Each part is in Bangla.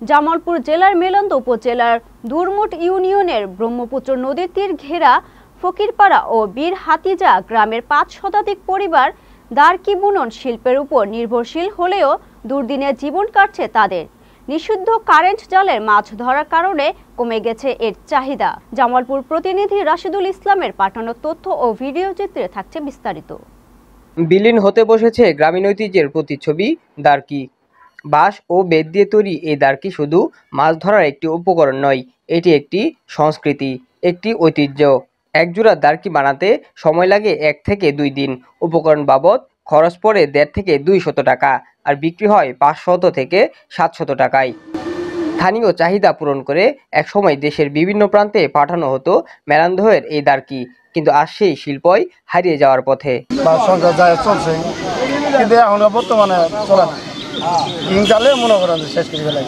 জামালপুর জেলার মেলন্দ উপজেলার দুরমুট ইউনিয়নের ব্রহ্মপুত্র নদীর তীর ঘেরা ফকিরপাড়া ও বীর হাতিজা গ্রামের ৫ শতাধিক পরিবার দারকি বুনন শিল্পের উপর নির্ভরশীল হলেও দুর্দিনে জীবন কাটছে তাদের। নিষিদ্ধ কারেন্ট জালের মাছ ধরার কারণে কমে গেছে এর চাহিদা। জামালপুর প্রতিনিধি রাশিদুল ইসলামের পাঠানো তথ্য ও ভিডিও চিত্রে থাকছে বিস্তারিত। বিলীন হতে বসেছে গ্রামীণ ঐতিহ্যের প্রতিচ্ছবি দারকি। বাঁশ ও বেত দিয়ে তৈরি এই দারকি শুধু মাছ ধরার একটি উপকরণ নয়, এটি একটি সংস্কৃতি, একটি ঐতিহ্য। একজোড়া দারকি বানাতে সময় লাগে ১ থেকে ২ দিন। উপকরণ বাবদ খরচ পড়ে ১.৫ থেকে ২০০ টাকা, আর বিক্রি হয় ৫০০ থেকে ৭০০ টাকায়। স্থানীয় চাহিদা পূরণ করে একসময় দেশের বিভিন্ন প্রান্তে পাঠানো হতো মেলান্দহের এই দারকি, কিন্তু আজ সেই শিল্পই হারিয়ে যাওয়ার পথে। চলছে কিন্তু এখন বর্তমানে চলে না, জালে মনে করেন শেষ করে ফেলাই।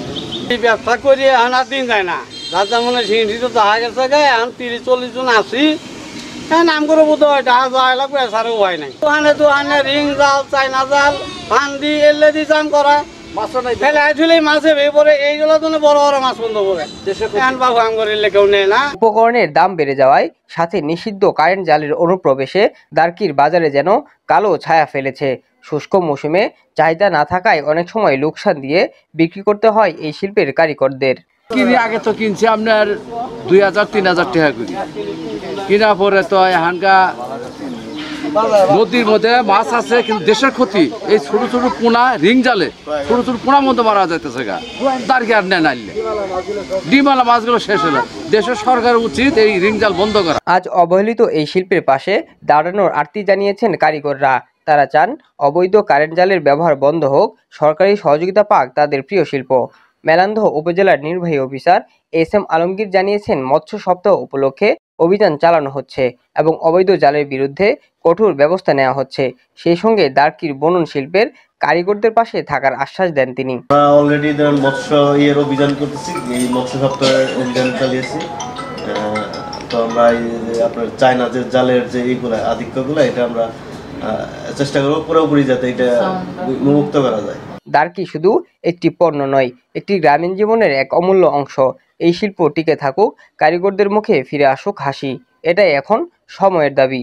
ব্যবসা করি এখন আর দিন যায় না, রাজা মনে সিঁড়ি তো দেখা গেছে গায়ে এখন ৩০-৪০ জন আসি, হ্যাঁ নাম করে বোধ হয় ডাহা যাওয়া লাগবে, সারও হয় নাই। দোকানে দোকানে রিং জাল, চাইনা জাল, ফান্দি এলে দিয়ে জাম করা উপকরণের দাম বেড়ে যাওয়ায় সাথে নিষিদ্ধ কারেন্ট জালের অনুপ্রবেশে দারকির বাজারে যেন কালো ছায়া ফেলেছে। শুষ্ক মৌসুমে চাহিদা না থাকায় অনেক সময় লোকসান দিয়ে বিক্রি করতে হয় এই শিল্পের কারিগরদের। কিনে আগে তো কিনছি আপনার ২,০০০-৩,০০০ টাকা করে, কিনা পরে তো এখানকা নদীর মধ্যে মাছ আছে, কিন্তু দেশের ক্ষতি এই ছোট ছোট পোনা রিং জালে ছোট ছোট পোনার মধ্যে মারা যাইতেছে গা, তার কি আর নেয় নাইলে ডিমালা মাছগুলো শেষ হলো। দেশের সরকারের উচিত এই রিং জাল বন্ধ করা। আজ অবহেলিত এই শিল্পের পাশে দাঁড়ানোর আর্তি জানিয়েছেন কারিগররা। তারা চান অবৈধ কারেন্ট জালের ব্যবহার বন্ধ হোক, সরকারি সহযোগিতা পাক তাদের প্রিয় শিল্প। মেলান্দহ উপজেলার নির্বাহী অফিসার এস.এম. আলমগীর জানিয়েছেন, মৎস্য সপ্তাহ উপলক্ষে অভিযান চালানো হচ্ছে এবং অবৈধ জালের বিরুদ্ধে কঠোর ব্যবস্থা নেওয়া হচ্ছে। সেই সঙ্গে দারকির বুনন শিল্পের কারিগরদের পাশে থাকার আশ্বাস দেন তিনি। অলরেডি মৎস্য অভিযান করতেছি, এই মৎস্য সপ্তাহে অভিযান চালিয়েছি। তো আমরা আপনার চায়না যে জালের যে এইগুলো আধিক্যগুলো, এটা আমরা চেষ্টা করবো পুরোপুরি যাতে এটা মুক্ত করা যায়। দারকি শুধু একটি পণ্য নয়, একটি গ্রামীণ জীবনের এক অমূল্য অংশ। এই শিল্প টিকে থাকুক, কারিগরদের মুখে ফিরে আসুক হাসি, এটাই এখন সময়ের দাবি।